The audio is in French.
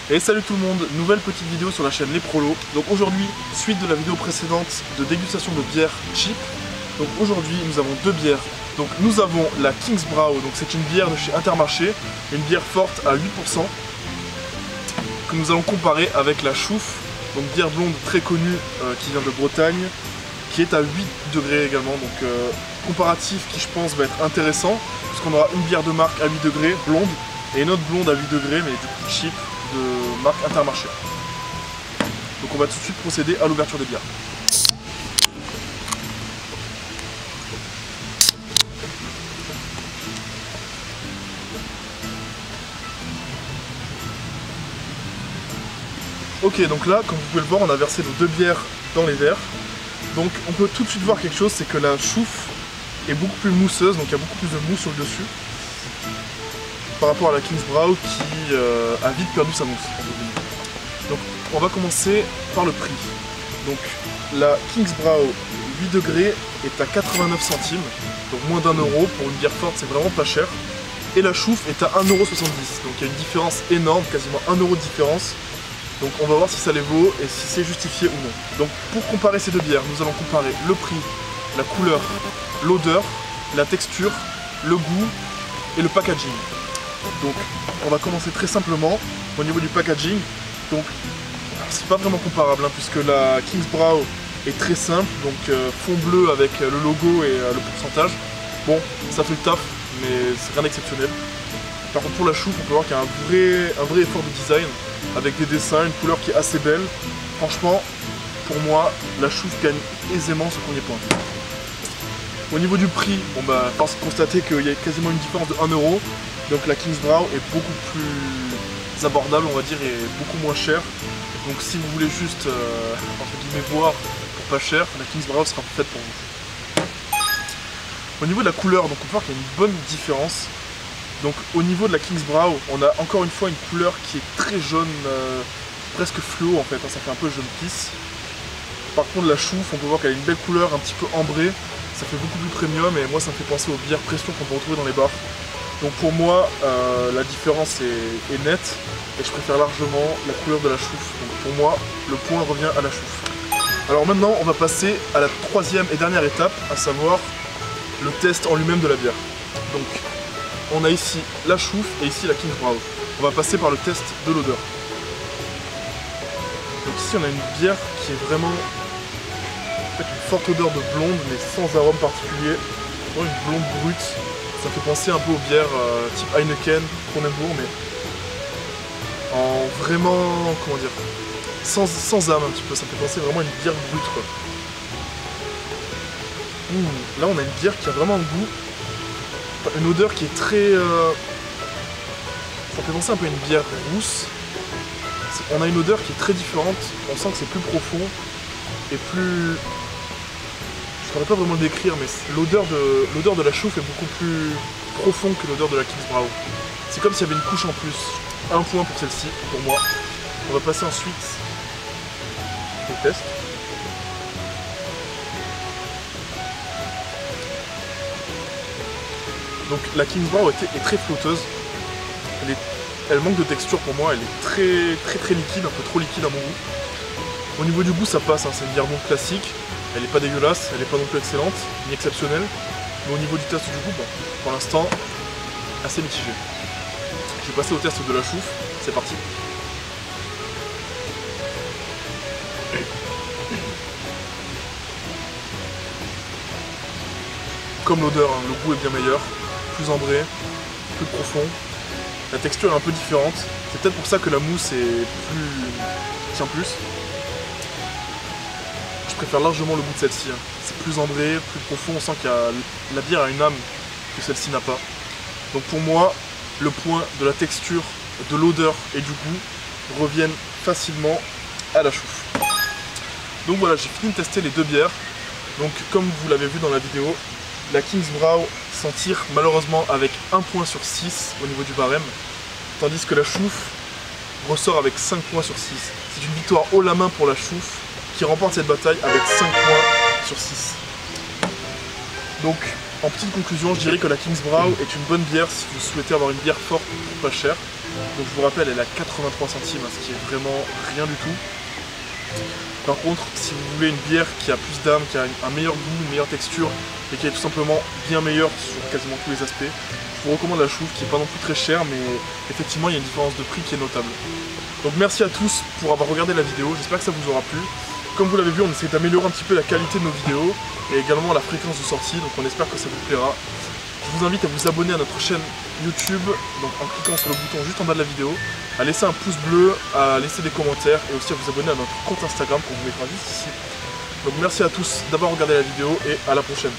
Et salut tout le monde, nouvelle petite vidéo sur la chaîne Les Prolos. Donc aujourd'hui, suite de la vidéo précédente de dégustation de bière cheap. Donc aujourd'hui, nous avons deux bières. Donc nous avons la Kingsbräu, donc c'est une bière de chez Intermarché, une bière forte à 8%, que nous allons comparer avec la Chouffe, donc bière blonde très connue qui vient de Bretagne, qui est à 8 degrés également. Donc comparatif qui je pense va être intéressant, puisqu'on aura une bière de marque à 8 degrés, blonde, et une autre blonde à 8 degrés, mais du coup cheap, de marque Intermarché. Donc on va tout de suite procéder à l'ouverture des bières. Ok, donc là, comme vous pouvez le voir, on a versé nos deux bières dans les verres. Donc on peut tout de suite voir quelque chose, c'est que la Chouffe est beaucoup plus mousseuse, donc il y a beaucoup plus de mousse sur le dessus, par rapport à la Kingsbräu qui a vite perdu sa mousse. Donc on va commencer par le prix. Donc la Kingsbräu 8 degrés est à 89 centimes, donc moins d'1 euro. Pour une bière forte, c'est vraiment pas cher. Et la Chouffe est à 1,70 €, donc il y a une différence énorme, quasiment 1 euro de différence. Donc on va voir si ça les vaut et si c'est justifié ou non. Donc pour comparer ces deux bières, nous allons comparer le prix, la couleur, l'odeur, la texture, le goût et le packaging. Donc on va commencer très simplement au niveau du packaging. Donc c'est pas vraiment comparable hein, puisque la Kingsbräu est très simple, donc fond bleu avec le logo et le pourcentage. Bon, ça fait le taf, mais c'est rien d'exceptionnel. Par contre pour la Chouffe, on peut voir qu'il y a un vrai effort de design avec des dessins, une couleur qui est assez belle. Franchement, pour moi, la Chouffe gagne aisément ce premier point. Au niveau du prix, bon bah, force de constater qu'il y a quasiment une différence de 1 euro. Donc la Kingsbräu est beaucoup plus abordable, on va dire, et beaucoup moins chère. Donc si vous voulez juste, entre guillemets, boire pour pas cher, la Kingsbräu sera faite pour vous. Au niveau de la couleur, donc on peut voir qu'il y a une bonne différence. Donc au niveau de la Kingsbräu, on a encore une fois une couleur qui est très jaune, presque fluo en fait, hein, ça fait un peu jaune pisse. Par contre la Chouffe, on peut voir qu'elle a une belle couleur un petit peu ambrée, ça fait beaucoup plus premium et moi ça me fait penser aux bières pression qu'on peut retrouver dans les bars. Donc pour moi, la différence est nette et je préfère largement la couleur de la Chouffe. Donc pour moi, le point revient à la Chouffe. Alors maintenant, on va passer à la troisième et dernière étape, à savoir le test en lui-même de la bière. Donc on a ici la Chouffe et ici la Kingsbräu. On va passer par le test de l'odeur. Donc ici on a une bière qui est vraiment une forte odeur de blonde mais sans arôme particulier. Une blonde brute. Ça fait penser un peu aux bières type Heineken, Kronenbourg, mais en vraiment, comment dire, sans âme un petit peu. Ça fait penser vraiment à une bière brute quoi. Là on a une bière qui a vraiment un goût. Une odeur qui est très... ça fait penser un peu à une bière rousse. On a une odeur qui est très différente, on sent que c'est plus profond et plus... Je ne saurais pas vraiment le décrire, mais l'odeur de la Chouffe est beaucoup plus profonde que l'odeur de la Kingsbräu. C'est comme s'il y avait une couche en plus. Un point pour celle-ci, pour moi. On va passer ensuite au test. Donc la Kingsbräu est très flotteuse, elle manque de texture pour moi, elle est très liquide, un peu trop liquide à mon goût. Au niveau du goût ça passe, hein, c'est une bière blonde classique, elle n'est pas dégueulasse, elle n'est pas non plus excellente, ni exceptionnelle. Mais au niveau du test du goût, bon, pour l'instant, assez mitigé. Je vais passer au test de la Chouffe, c'est parti. Comme l'odeur, hein, le goût est bien meilleur. Plus ambré, plus profond. La texture est un peu différente. C'est peut-être pour ça que la mousse est tient plus. Je préfère largement le goût de celle-ci. Hein. C'est plus ambré, plus profond. On sent que la bière a une âme que celle-ci n'a pas. Donc pour moi, le point de la texture, de l'odeur et du goût reviennent facilement à la Chouffe. Donc voilà, j'ai fini de tester les deux bières. Donc comme vous l'avez vu dans la vidéo, la Kingsbräu s'en tire malheureusement avec 1 point sur 6 au niveau du barème, tandis que la Chouffe ressort avec 5 points sur 6. C'est une victoire haut la main pour la Chouffe qui remporte cette bataille avec 5 points sur 6. Donc en petite conclusion, je dirais que la Kingsbräu est une bonne bière si vous souhaitez avoir une bière forte pas chère. Donc je vous rappelle, elle est à 83 centimes, ce qui est vraiment rien du tout. Par contre, si vous voulez une bière qui a plus d'âme, qui a un meilleur goût, une meilleure texture et qui est tout simplement bien meilleure sur quasiment tous les aspects, je vous recommande la Chouffe, qui est pas non plus très chère, mais effectivement il y a une différence de prix qui est notable. Donc merci à tous pour avoir regardé la vidéo, j'espère que ça vous aura plu. Comme vous l'avez vu, on essaie d'améliorer un petit peu la qualité de nos vidéos et également la fréquence de sortie, donc on espère que ça vous plaira. Je vous invite à vous abonner à notre chaîne YouTube, donc en cliquant sur le bouton juste en bas de la vidéo, à laisser un pouce bleu, à laisser des commentaires et aussi à vous abonner à notre compte Instagram qu'on vous mettra juste ici. Donc merci à tous d'avoir regardé la vidéo et à la prochaine.